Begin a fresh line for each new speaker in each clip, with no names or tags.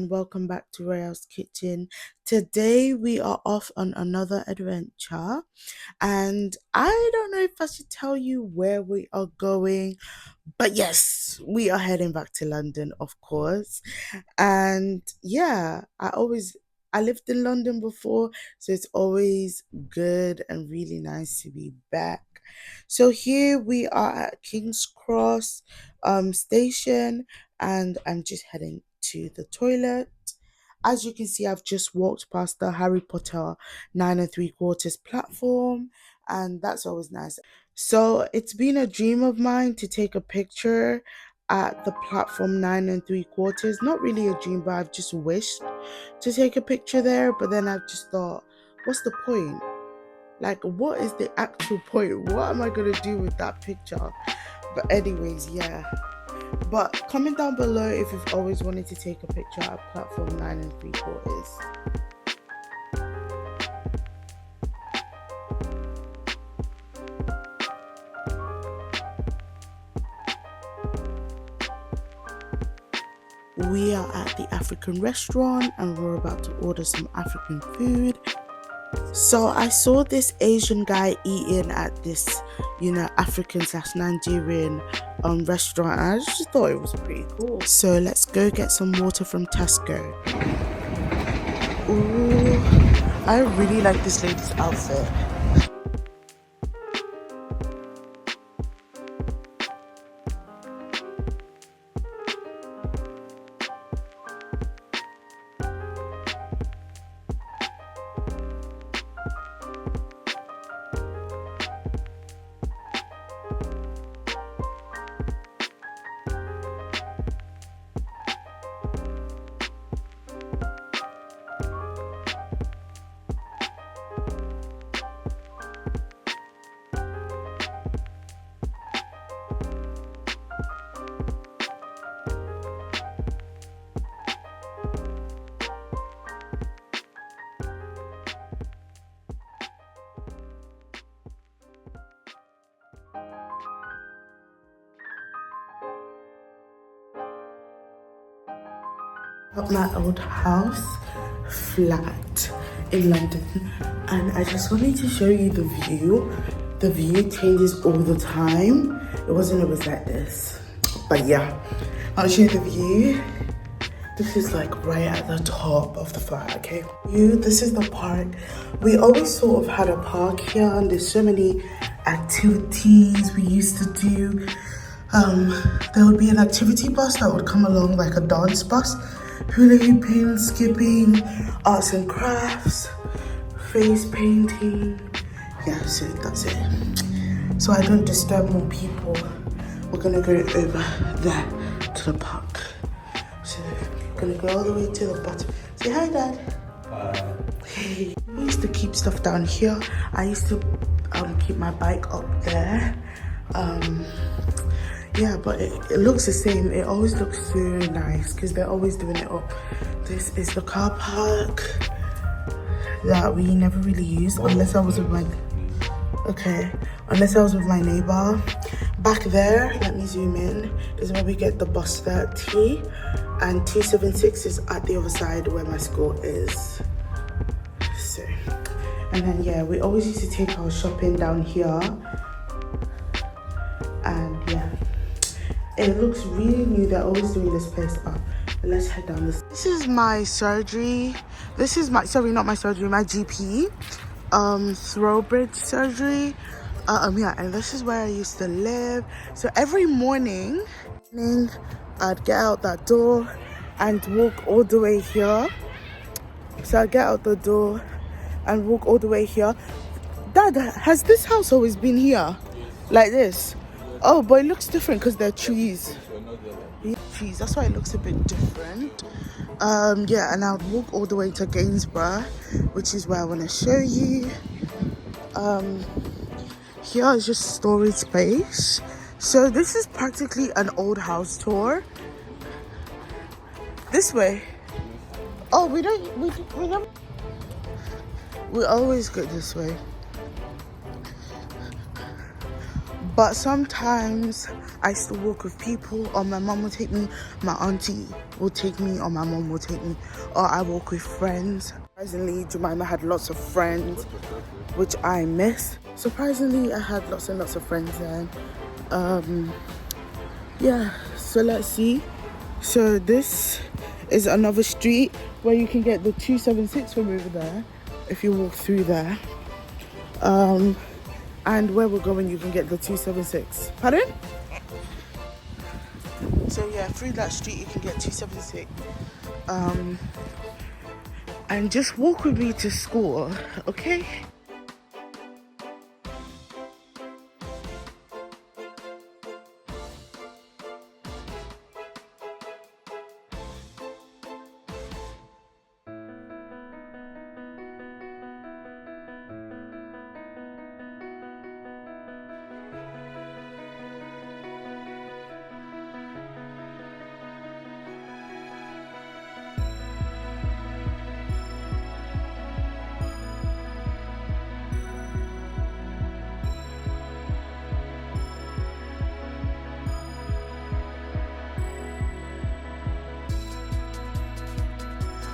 and welcome back to Royale's Kitchen. Today we are off on another adventure, and I don't know if I should tell you where we are going, but yes, we are heading back to London, of course. And yeah, I lived in London before, so it's always good and really nice to be back. So here we are at King's Cross station, and I'm just heading to the toilet. As you can see, I've just walked past the Harry Potter 9 3/4 platform, and that's always nice. So it's been a dream of mine to take a picture at the platform 9 3/4. Not really a dream, but I've just wished to take a picture there. But then I've just thought, what's the point? Like, what is the actual point? What am I gonna do with that picture? But anyways, yeah. But comment down below if you've always wanted to take a picture at platform 9 3/4. We are at the African restaurant and we're about to order some African food. So I saw this Asian guy eating at this, African/Nigerian restaurant, and I just thought it was pretty cool. So let's go get some water from Tesco. Ooh, I really like this lady's outfit. At my old house flat in London, and I just wanted to show you the view. The view changes all the time. It wasn't always like this, but yeah, I'll show you the view. This is like right at the top of the flat, okay? This is the park. We always sort of had a park here, and there's so many activities we used to do. There would be an activity bus that would come along, like a dance bus, hula hooping, skipping, arts and crafts, face painting. Yeah, so that's it. So I don't disturb more people, we're gonna go over there to the park. So we're gonna go all the way to the bottom. Say hi, Dad. Hi. We used to keep stuff down here. I used to keep my bike up there. Yeah, but it looks the same. It always looks so nice because they're always doing it up. This is the car park that we never really used unless I was with my neighbor. Back there, let me zoom in, is where we get the bus 30, and 276 is at the other side where my school is. So, and then yeah, we always used to take our shopping down here, and yeah, it looks really new. They're always doing this place up. Let's head down this. This is my surgery. This is my, sorry, not my surgery, my GP. Throwbridge surgery. Yeah, and this is where I used to live. So every morning, I'd get out that door and walk all the way here. So I'd get out the door and walk all the way here. Dad, has this house always been here? Like this? Oh, but it looks different because there are trees. Trees, that's why it looks a bit different. Yeah, and I'll walk all the way to Gainsborough, which is where I want to show you. Here is just storage space. So this is practically an old house tour. This way. Oh, we never. We always go this way. But sometimes I still walk with people, or my mom will take me, my auntie will take me, or my mom will take me, or I walk with friends. Surprisingly, Jemima had lots of friends, which I miss. Surprisingly, I had lots and lots of friends then. Yeah, so let's see. So this is another street where you can get the 276 from over there if you walk through there. And where we're going, you can get the 276. Pardon? So yeah, through that street you can get 276. And just walk with me to school, okay?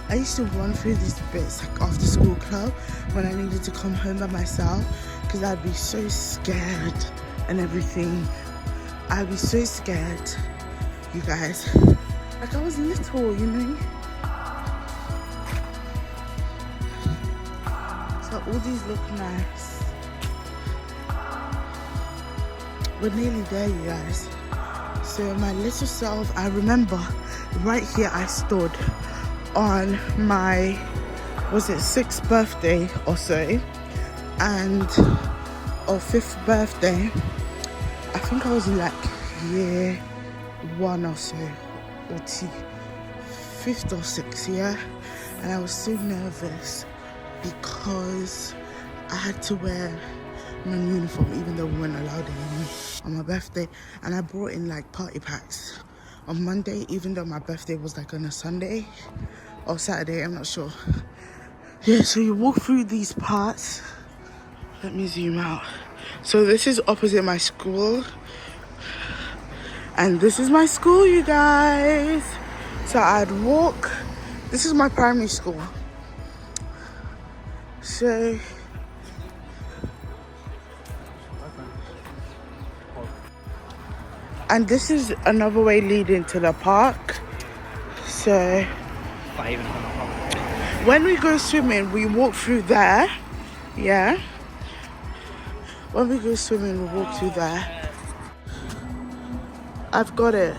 I used to run through these bits like after school club when I needed to come home by myself, because I'd be so scared and everything. I'd be so scared, you guys. Like I was little, you know. So all these look nice. We're nearly there, you guys. So my little self, I remember right here I stood on my, was it 6th birthday or so, and or 5th birthday. I think I was in like year 1 or so, or 2, 5th or 6th, yeah. And I was so nervous because I had to wear my uniform, even though we weren't allowed anymore, on my birthday. And I brought in like party packs on Monday, even though my birthday was like on a Sunday or Saturday, I'm not sure. Yeah, so you walk through these parts. Let me zoom out. So this is opposite my school, and this is my school, you guys. So I'd walk, this is my primary school. So and this is another way leading to the park. So when we go swimming, we walk through there. Yeah. When we go swimming, we walk through there. I've got it.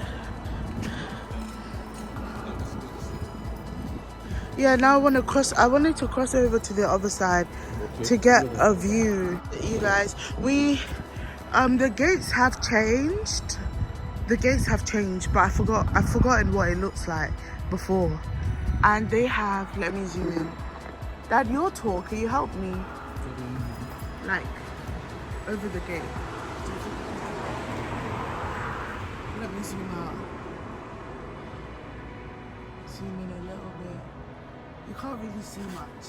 Yeah, now I wanted to cross over to the other side to get a view. You guys, the gates have changed. The gates have changed, but I've forgotten what it looks like before. And they have, let me zoom in. Dad, you're tall, can you help me? Like, over the gate. Let me zoom out. Zoom in a little bit. You can't really see much.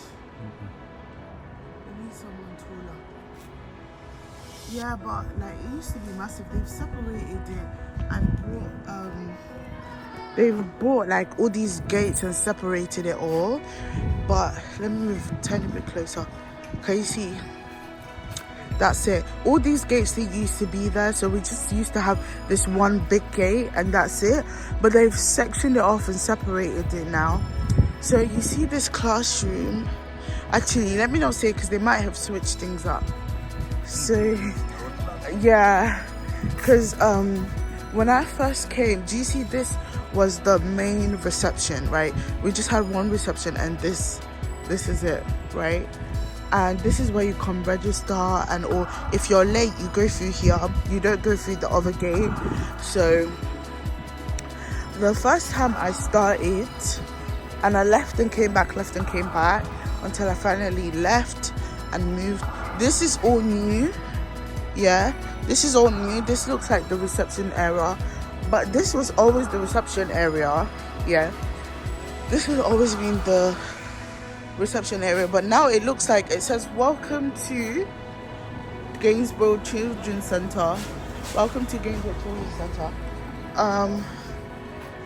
You need someone taller. Yeah, but like it used to be massive. They've separated it and they've brought like all these gates and separated it all. But let me move a tiny bit closer. Can you see? That's it. All these gates, they used to be there, so we just used to have this one big gate and that's it. But they've sectioned it off and separated it now. So you see this classroom. Actually, let me not say, because they might have switched things up. So yeah, because when I first came, do you see, this was the main reception, right? We just had one reception, and this is it, right? And this is where you come register, and or if you're late, you go through here. You don't go through the other gate. So the first time I started, and I left and came back, until I finally left and moved. This is all new. Yeah, this is all new. This looks like the reception area, but this was always the reception area. Yeah, this has always been the reception area, but now it looks like it says welcome to Gainsborough Children's Center. Welcome to Gamebrook Children's Center.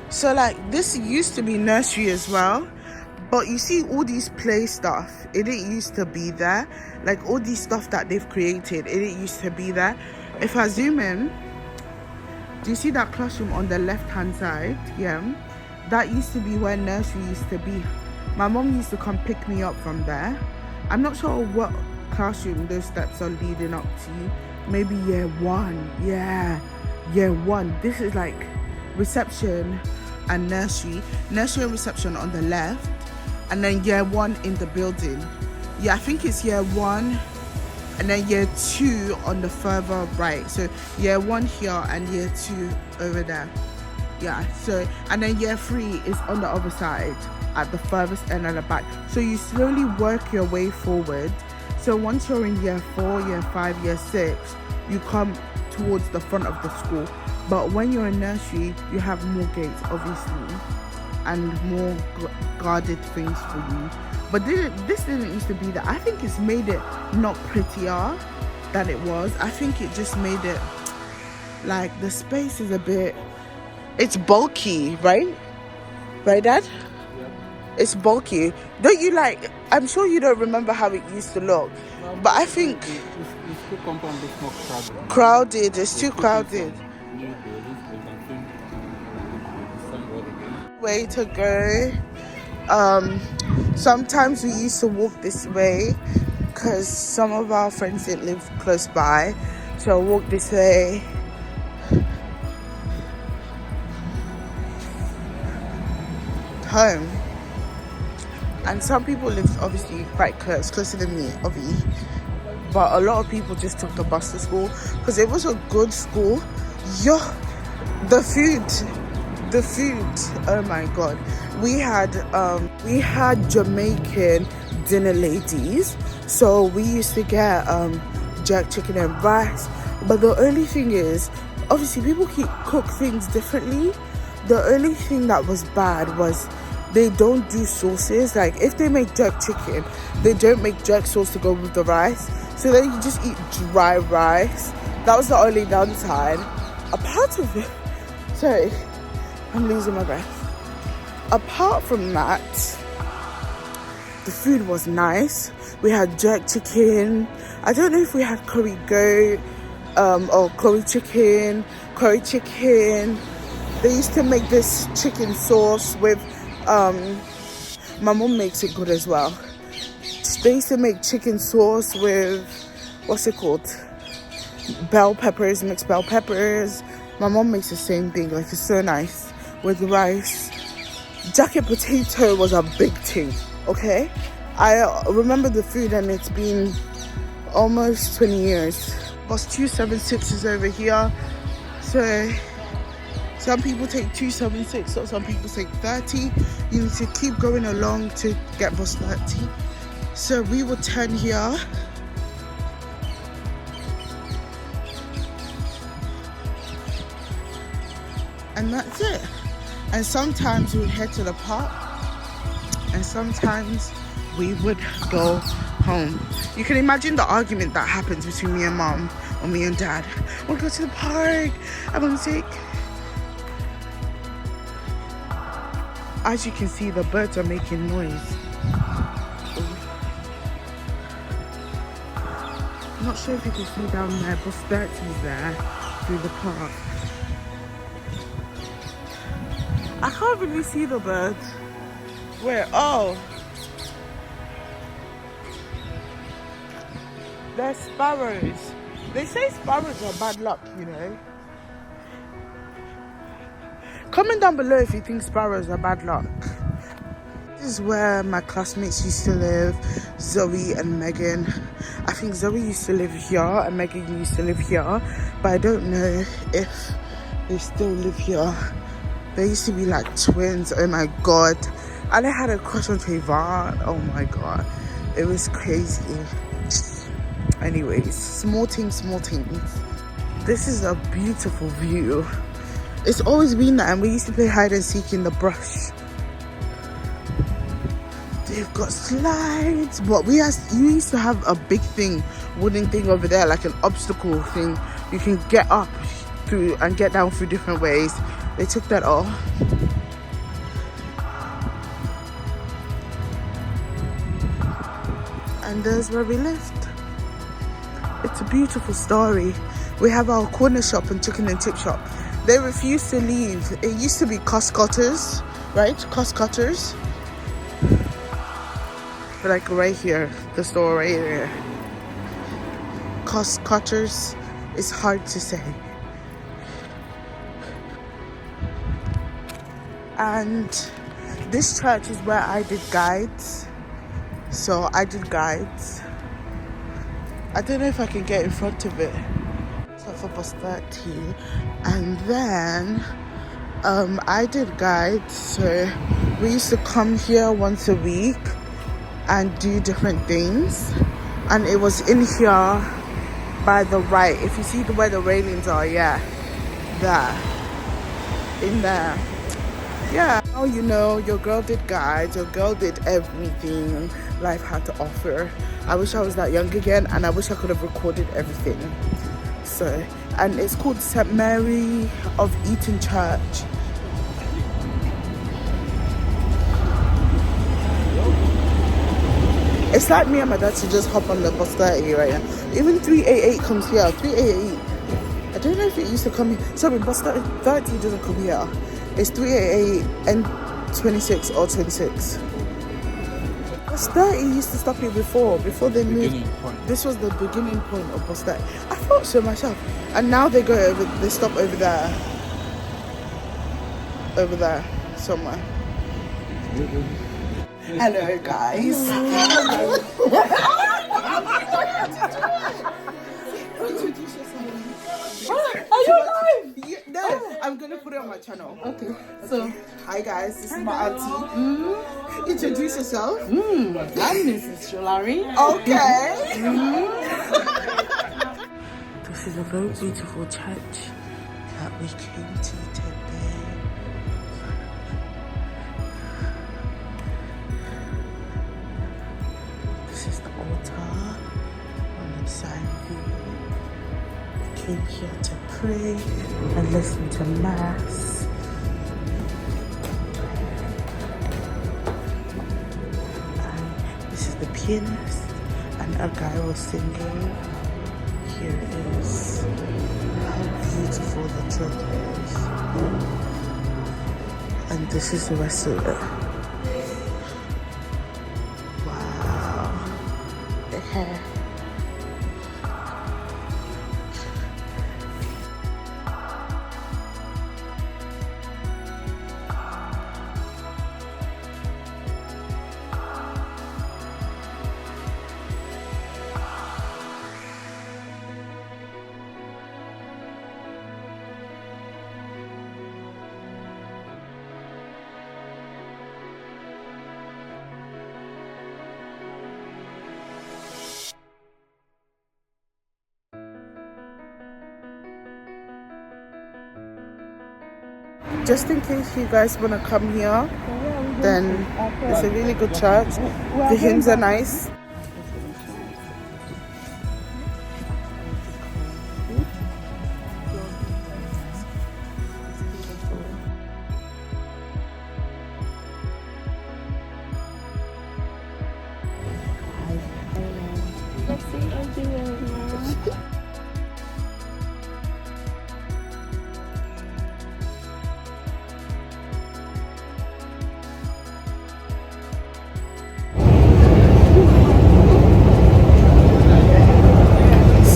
So like this used to be nursery as well, but you see all these play stuff, it didn't used to be there. Like all these stuff that they've created, it didn't used to be there. If I zoom in, do you see that classroom on the left hand side? Yeah, that used to be where nursery used to be. My mom used to come pick me up from there. I'm not sure what classroom those steps are leading up to. Maybe year one. Yeah, year one. This is like reception and nursery and reception on the left, and then year one in the building. Yeah, I think it's year one and then year two on the further right. So year one here and year two over there. Yeah, so and then year three is on the other side at the furthest end at the back. So you slowly work your way forward. So once you're in year 4, year 5, year 6, you come towards the front of the school. But when you're in nursery, you have more gates, obviously, and more guarded things for you. But this didn't used to be that. I think it's made it not prettier than it was. I think it just made it like the space is a bit, it's bulky, right? Right, Dad? It's bulky. Don't you like, I'm sure you don't remember how it used to look, but I think
the school compound looks more
crowded. It's too crowded. Way to go. Sometimes we used to walk this way because some of our friends didn't live close by, so I'll walk this way. Home. And some people lived obviously quite closer than me, obviously. But a lot of people just took the bus to school because it was a good school. Yo, the food, oh my god. We had Jamaican dinner ladies, so we used to get jerk chicken and rice. But the only thing is, obviously people cook things differently. The only thing that was bad was they don't do sauces. Like if they make jerk chicken, they don't make jerk sauce to go with the rice, so then you just eat dry rice. That was the only downside. Apart of it, sorry, I'm losing my breath. Apart from that, the food was nice. We had jerk chicken. I don't know if we had curry goat or curry chicken. They used to make this chicken sauce with my mom makes it good as well. They used to make chicken sauce with, what's it called, bell peppers, mixed bell peppers. My mom makes the same thing, like it's so nice, with rice. Jacket potato was a big thing, okay? I remember the food and it's been almost 20 years. Bus 276 is over here, so some people take 276, or some people take 30. You need to keep going along to get bus 30. So we will turn here. And that's it. And sometimes we would head to the park, and sometimes we would go home. You can imagine the argument that happens between me and mom or me and dad. We'll go to the park, I'm sick. As you can see, the birds are making noise. I'm not sure if you can see down there, but Bertie's there through the park. I can't really see the birds. Where? Oh, they're sparrows. They say sparrows are bad luck, you know. Comment down below if you think sparrows are bad luck. This is where my classmates used to live, Zoe and Megan. I think Zoe used to live here and Megan used to live here, but I don't know if they still live here. They used to be like twins, oh my god. And I had a crush on Trayvon, oh my god. It was crazy. Anyways, small things. This is a beautiful view. It's always been that, and we used to play hide and seek in the brush. They've got slides, but you used to have a big thing, wooden thing over there, like an obstacle thing you can get up through and get down through different ways. They took that off. And there's where we lived. It's a beautiful story. We have our corner shop and chicken and tip shop. They refuse to leave. It used to be cost cutters, right? Cost cutters. Like right here, the store right here. Cost cutters is hard to say. And this church is where I did guides. So I did guides. I don't know if I can get in front of it. So for bus 30. And then I did guides. So we used to come here once a week and do different things. And it was in here by the right. If you see where the railings are, yeah. There. In there. Yeah, now you know your girl did guides, your girl did everything life had to offer. I wish I was that young again, and I wish I could have recorded everything. So, and it's called St. Mary of Eton Church. It's like me and my dad should just hop on the bus 30 right now. Even 388 comes here. 388. I don't know if it used to come here. Sorry, bus 30 doesn't come here. It's 388 and 26 or 26. Bus 30 used to stop here before they moved. This was the beginning point of bus 30. I thought so myself. And now they stop over there. Over there, somewhere. Hello, guys. Introduce yourself. Are you live? Yeah, no, I'm gonna put it on my channel. Okay. So, hi guys, this is my auntie. Introduce yourself.
I'm Mrs. Sholari.
Okay. This is a very beautiful church that we came to today. This is the altar on its side view. We came here to pray and listen to mass. And this is the pianist, and a guy was singing. Here is how beautiful the church is, and this is the rest of it. Wow. Okay. Just in case you guys want to come here, then it's a really good church. The hymns are nice.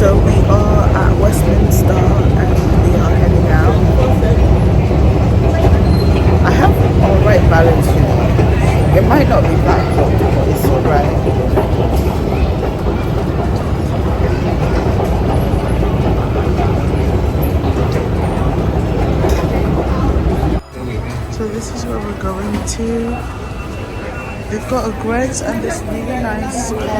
So we are at Westminster and we are heading out. I have alright balance, you know. It might not be that good, but it's alright. So this is where we're going to. They've got a Greg's and this really nice store.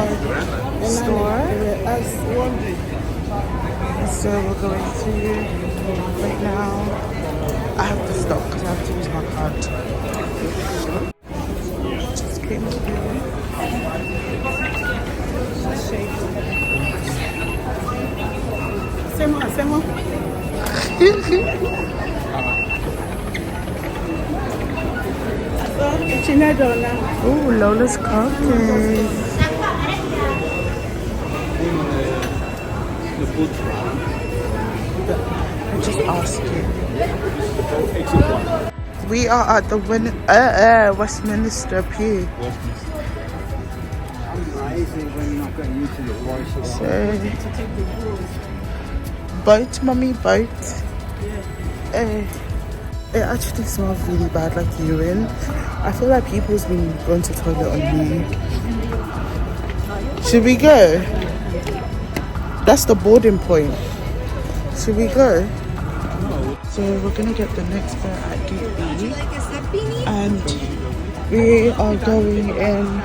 So we're going through right now. I have to stop because I have to use my card. Just came through.
C'est moi.
Oh, Lola's cupcakes.
The boat ride.
I just asked you.
Exit one.
We are at the Westminster Pier.
Westminster. Amazing when you're not getting used to the voice.
So, boat, mummy, boat. It actually smells really bad, like urine. I feel like people's been going to toilet on me. Should we go? That's the boarding point. Should we go? So we're gonna get the next boat at Gate B, and we are going in.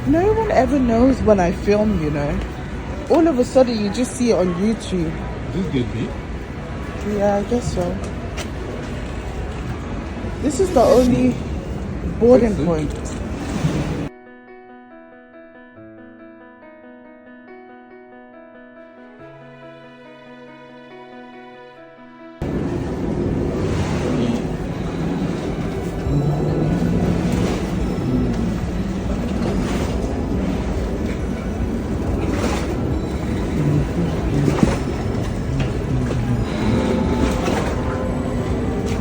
No one ever knows when I film, you know. All of a sudden you just see it on YouTube.
This Gate B?
Yeah, I guess so. This is the only boarding point.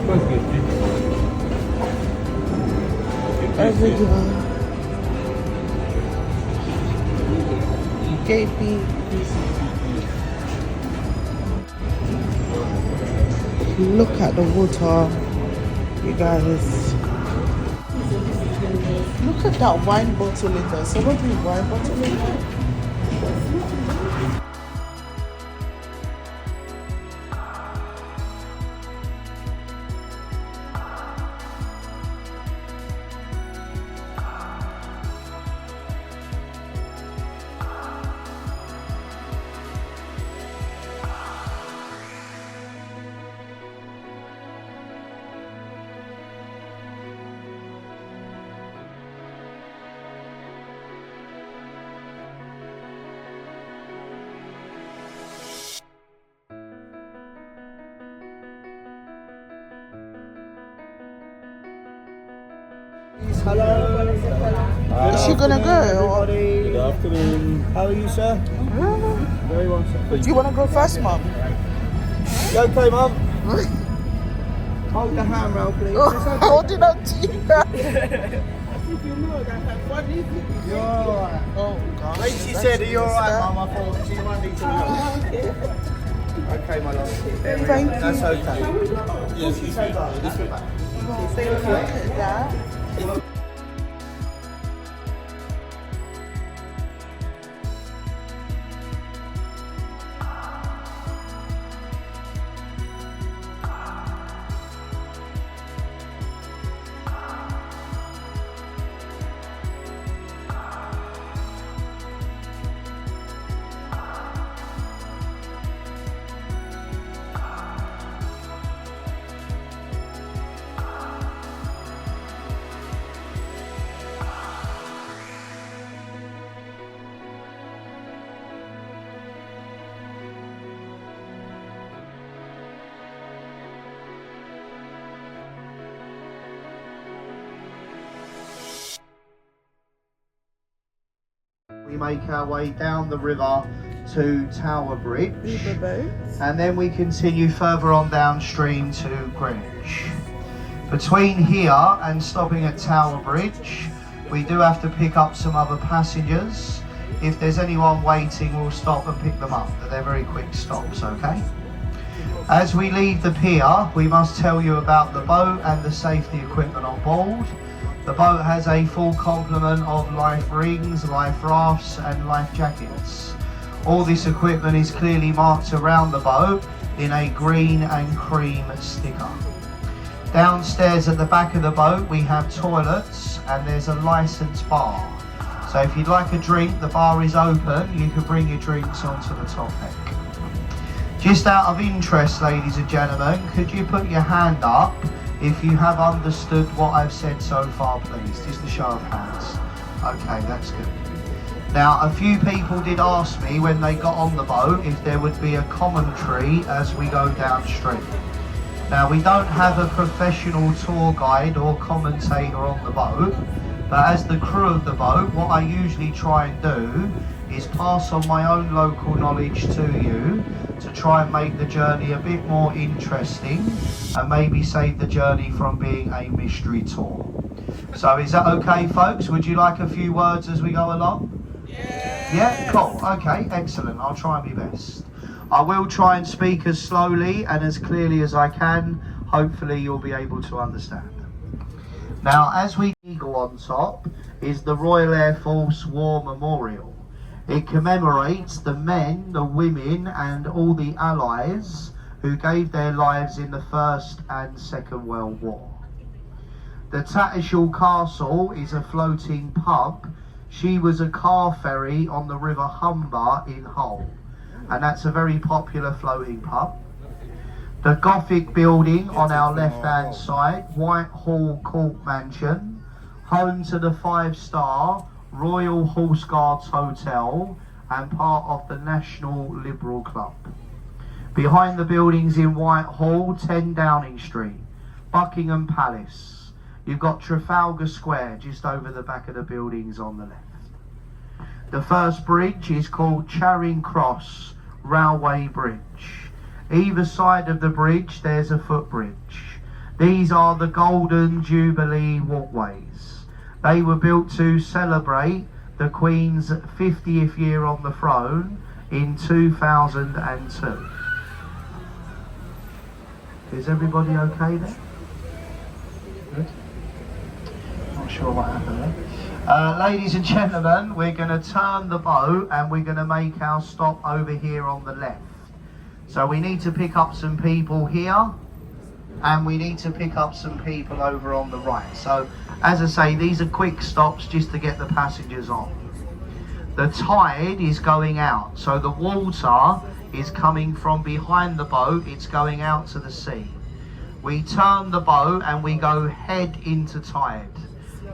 What's Gate B?
Over here. Gate B. Look at the water, you guys. Look at that wine bottle in there. Someone put wine bottle in there.
Hello.
Is she gonna go? Or?
Good afternoon.
How are you, sir? Very well, sir.
Do you wanna go first, Mum?
You okay, Mum? Hold the handrail, please.
Holding on to you.
You're alright.
Oh God.
When she said, are you alright, Mum? I thought she might need to know. Okay, my love. There we go.
Thank
That's
you.
okay.
Yes, this way. This way.
Look at that.
We make our way down the river to Tower Bridge,
Uber boats.
and then we continue further on downstream to Greenwich. Between here and stopping at Tower Bridge, we do have to pick up some other passengers. If there's anyone waiting, we'll stop and pick them up, but they're very quick stops, okay? As we leave the pier, we must tell you about the boat and the safety equipment on board. The boat has a full complement of life rings, life rafts and life jackets. All this equipment is clearly marked around the boat in a green and cream sticker. Downstairs at the back of the boat we have toilets and there's a licensed bar. So if you'd like a drink, the bar is open, you can bring your drinks onto the top deck. Just out of interest, ladies and gentlemen, could you put your hand up If you have understood what I've said so far, please, just a show of hands. Okay, that's good. Now, a few people did ask me when they got on the boat if there would be a commentary as we go downstream. Now, we don't have a professional tour guide or commentator on the boat, but as the crew of the boat, what I usually try and do is pass on my own local knowledge to you to try and make the journey a bit more interesting and maybe save the journey from being a mystery tour. So is that okay, folks? Would you like a few words as we go along? Yeah, cool. Okay, excellent. I'll try my best. I will try and speak as slowly and as clearly as I can. Hopefully you'll be able to understand. Now, as we eagle on top is the Royal Air Force War Memorial. It commemorates the men, the women and all the allies who gave their lives in the First and Second World War. The Tattershall Castle is a floating pub. She was a car ferry on the River Humber in Hull, and that's a very popular floating pub. The Gothic building on our left-hand side, Whitehall Court Mansion, home to the 5-star Royal Horse Guards Hotel and part of the National Liberal Club. Behind the buildings in Whitehall, 10 Downing Street, Buckingham Palace. You've got Trafalgar Square just over the back of the buildings on the left. The first bridge is called Charing Cross Railway Bridge. Either side of the bridge there's a footbridge. These are the Golden Jubilee walkways. They were built to celebrate the Queen's 50th year on the throne in 2002. Is everybody okay there? Good. Not sure what happened there. Ladies and gentlemen, we're going to turn the boat and we're going to make our stop over here on the left. So we need to pick up some people here and we need to pick up some people over on the right. So as I say, these are quick stops just to get the passengers on. The tide is going out, so the water is coming from behind the boat, it's going out to the sea. We turn the boat and we go head into tide.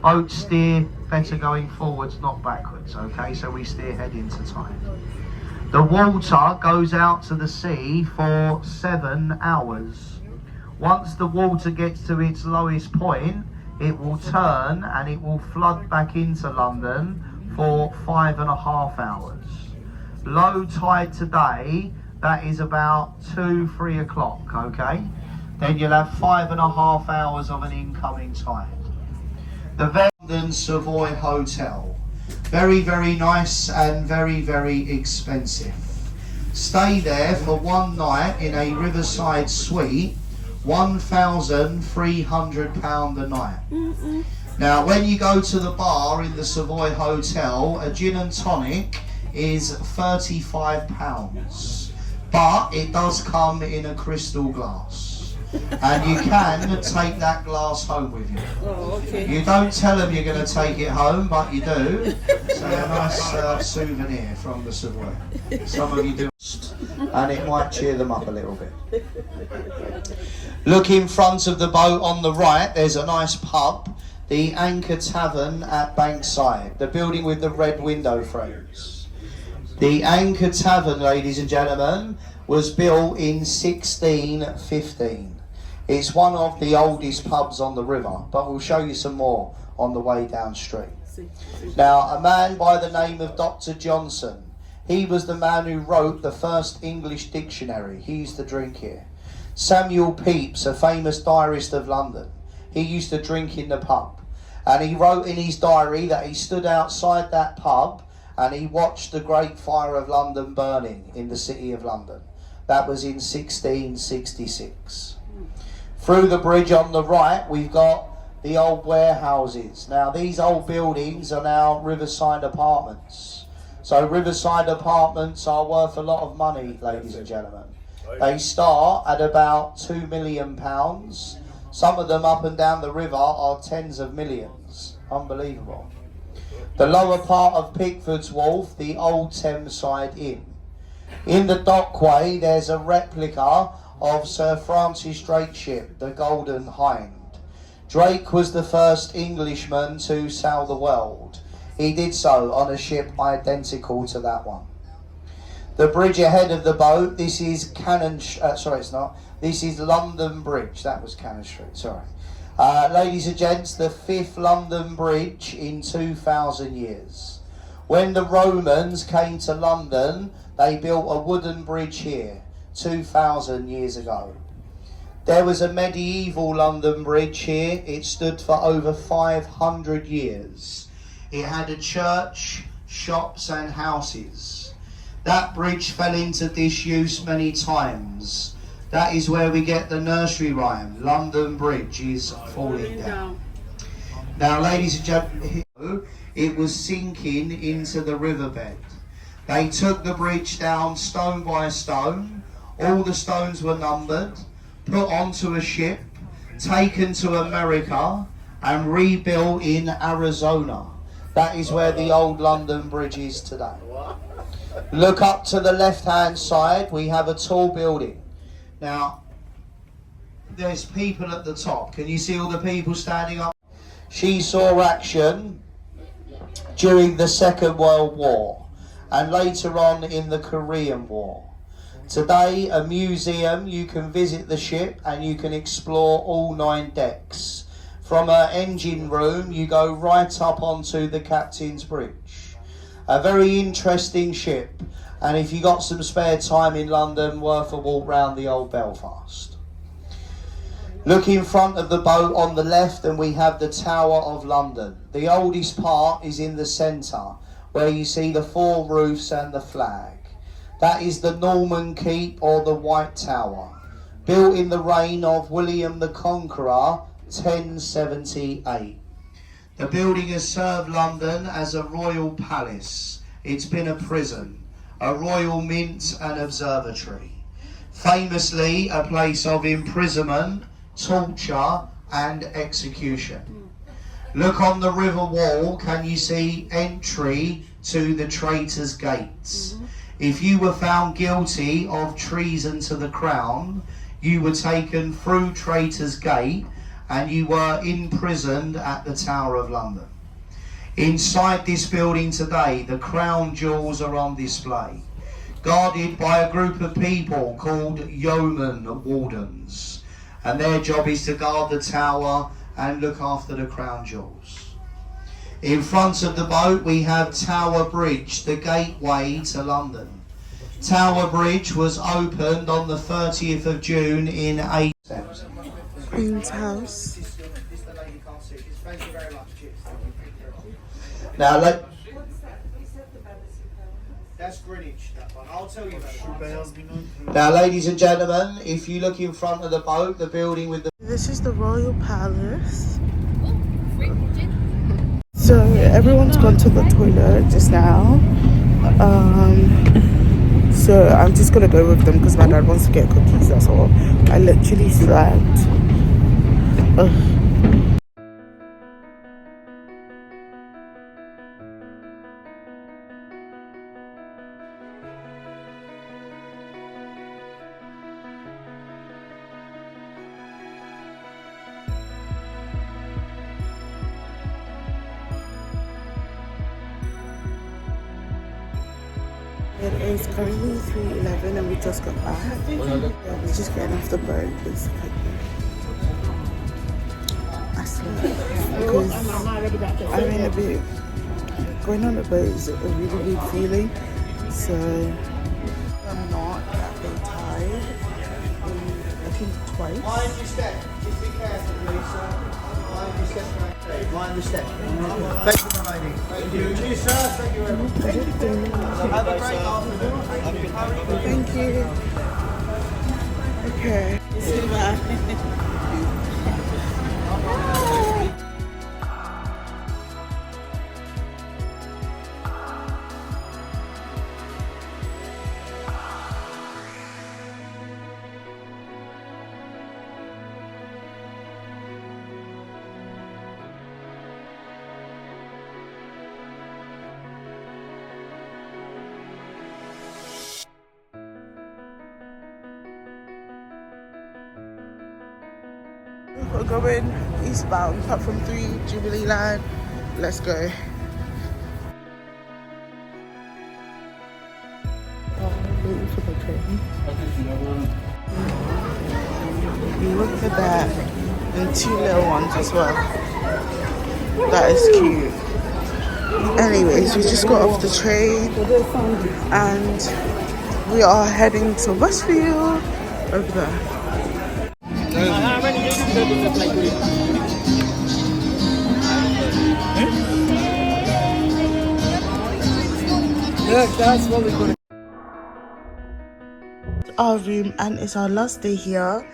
Boat steer better going forwards, not backwards, okay? So we steer head into tide. The water goes out to the sea for 7 hours. Once the water gets to its lowest point, it will turn and it will flood back into London for 5.5 hours. Low tide today, that is about 2-3 o'clock, okay? Then you'll have 5.5 hours of an incoming tide. The London Savoy Hotel. Very, very nice and very, very expensive. Stay there for one night in a riverside suite, £1,300 a night. Now, when you go to the bar in the Savoy Hotel, a gin and tonic is £35, but it does come in a crystal glass. And you can take that glass home with you.
Oh, okay.
You don't tell them you're going to take it home, but you do. So a nice souvenir from the Savoy. Some of you do, and it might cheer them up a little bit. Look in front of the boat on the right, there's a nice pub, the Anchor Tavern at Bankside, the building with the red window frames. The Anchor Tavern, ladies and gentlemen, was built in 1615. It's one of the oldest pubs on the river, but we'll show you some more on the way downstream. Now, a man by the name of Dr. Johnson, he was the man who wrote the first English dictionary. He used to drink here. Samuel Pepys, a famous diarist of London, he used to drink in the pub. And he wrote in his diary that he stood outside that pub and he watched the Great Fire of London burning in the city of London. That was in 1666. Through the bridge on the right, we've got the old warehouses. Now, these old buildings are now riverside apartments. So riverside apartments are worth a lot of money, ladies and gentlemen. They start at about £2 million. Some of them up and down the river are tens of millions. Unbelievable. The lower part of Pickford's Wharf, the old Thameside Inn. In the dockway, there's a replica of Sir Francis Drake's ship, the Golden Hind. Drake was the first Englishman to sail the world. He did so on a ship identical to that one. The bridge ahead of the boat, this is this is London Bridge. That was Cannon Street, sorry. Ladies and gents, the 5th London Bridge in 2,000 years. When the Romans came to London, they built a wooden bridge here 2,000 years ago. There was a medieval London Bridge here. It stood for over 500 years. It had a church, shops and houses. That bridge fell into disuse many times. That is where we get the nursery rhyme, London Bridge is falling down. Now, ladies and gentlemen, it was sinking into the riverbed. They took the bridge down stone by stone. All the stones were numbered, put onto a ship, taken to America and rebuilt in Arizona. That is where the old London Bridge is today. Look up to the left-hand side, we have a tall building. Now, there's people at the top. Can you see all the people standing up? She saw action during the Second World War and later on in the Korean War. Today, a museum, you can visit the ship and you can explore all 9 decks. From her engine room, you go right up onto the captain's bridge. A very interesting ship, and if you got some spare time in London, worth a walk round the old Belfast. Look in front of the boat on the left and we have the Tower of London. The oldest part is in the centre, where you see the 4 roofs and the flag. That is the Norman Keep or the White Tower, built in the reign of William the Conqueror, 1078. The building has served London as a royal palace. It's been a prison, a royal mint and observatory. Famously a place of imprisonment, torture and execution. Look on the river wall, can you see entry to the Traitors' Gates? If you were found guilty of treason to the crown, you were taken through Traitors' Gate and you were imprisoned at the Tower of London. Inside this building today, the crown jewels are on display, guarded by a group of people called yeoman wardens, and their job is to guard the tower and look after the crown jewels. In front of the boat we have Tower Bridge, the gateway to London. Tower Bridge was opened on the 30th of June in 8 steps.
Queen's house.
Now that's Greenwich, that one. I'll tell you about it. Now, ladies and gentlemen, if you look in front of the boat, the building with the...
This is the Royal Palace. So everyone's gone to the toilet just now. So I'm just gonna go with them because my dad wants to get cookies, that's all. I literally slept. Ugh. It is currently 3:11 and we just got back. Yeah, we're just getting off the boat basically. I slept because I mean going on the boat is a really good feeling. So I'm not that bit tired. I think twice.
Mind your step. Just be careful, please, sir. Mind your step. Mind the step. Thank you, my lady. Thank you. Cheers, sir. Thank you very much. Have a great afternoon.
Thank you. Okay. We're going eastbound, platform 3, Jubilee line. Let's go. Waiting for the train. Look at that. And 2 little ones as well. That is cute. Anyways, we just got off the train and we are heading to Westfield over there.
Yeah, that's what we're going
Our room and it's our last day here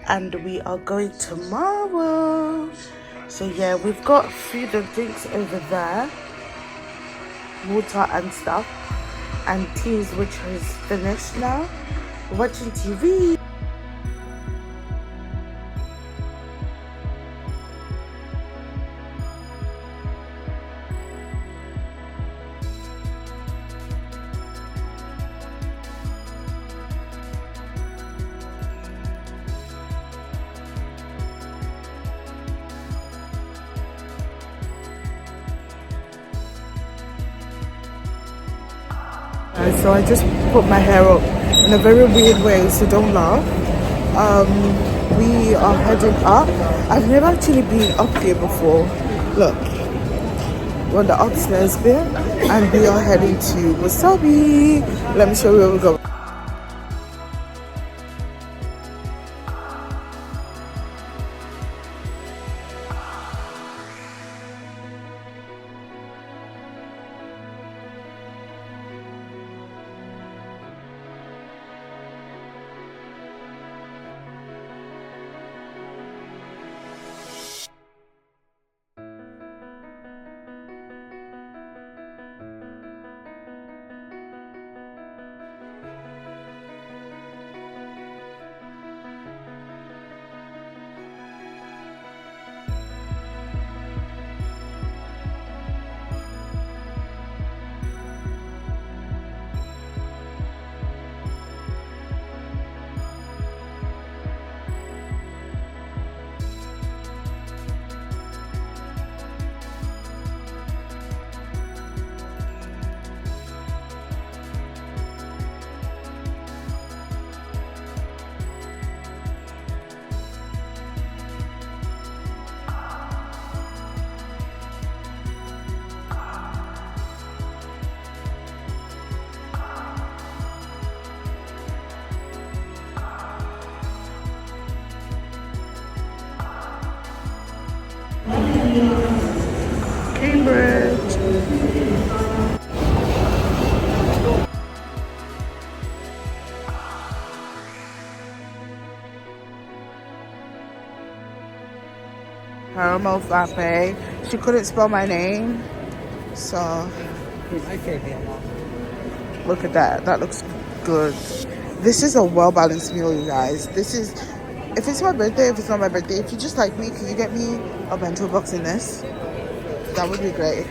and we are going tomorrow. So yeah, we've got food and drinks over there, water and stuff, and teas which is finished now. We're watching TV. So I just put my hair up in a very weird way, so don't laugh. We are heading up. I've never actually been up here before. Look, we're on the upstairs bit and we are heading to Wasabi. Let me show you where we're going. Cambridge. Caramel frappe. She couldn't spell my name, so look at that. That looks good. This is a well-balanced meal, you guys. This is, if it's my birthday, if it's not my birthday, if you just like me, can you get me a bento box in this? That would be great.